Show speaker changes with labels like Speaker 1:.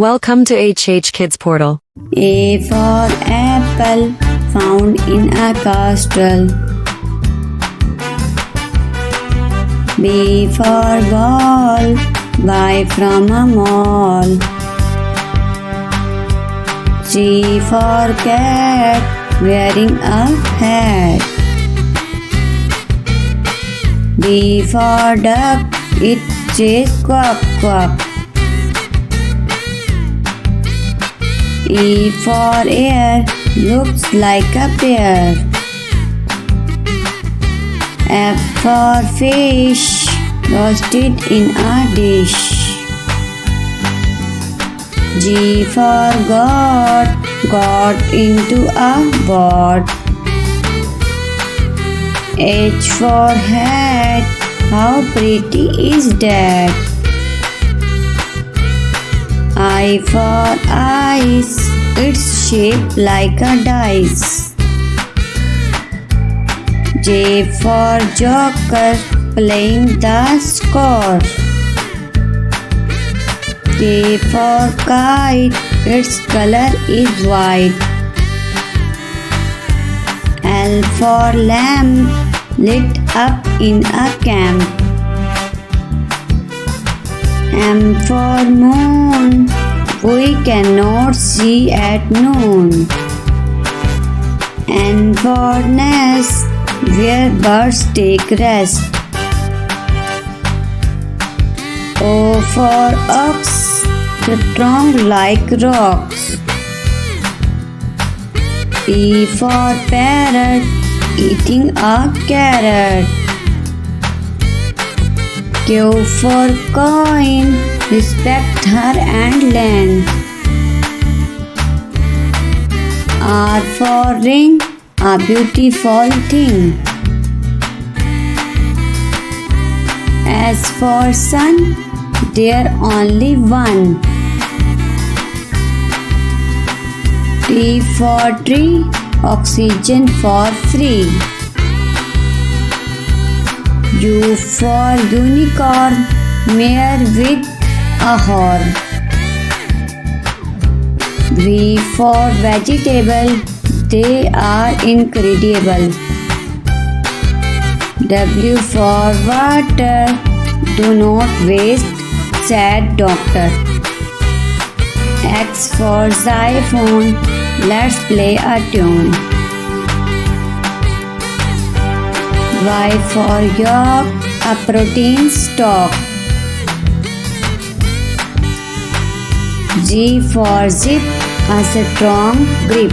Speaker 1: Welcome to HH Kids Portal.
Speaker 2: A for apple, found in a castle. B for ball, buy from a mall. C for cat, wearing a hat. D for duck, it says quack quack. E for air, looks like a pear. F for fish, roasted in a dish. G for God, got into a boat. H for hat, how pretty is that? I for ice, it's shaped like a dice. J for joker, playing the score. K for kite, its color is white. L for lamp, lit up in a camp. M for moon, we cannot see at noon. N for nest, where birds take rest. O for ox, strong like rocks. P for parrot, eating a carrot. Q for coin, respect her and land. R for ring, a beautiful thing. S for sun, there only one. T for tree, oxygen for free. U for unicorn, mare with a horn. V for vegetable, they are incredible. W for water, do not waste, said doctor. X for xylophone, let's play a tune. Y for yolk, a protein stock. G for zip, a strong grip.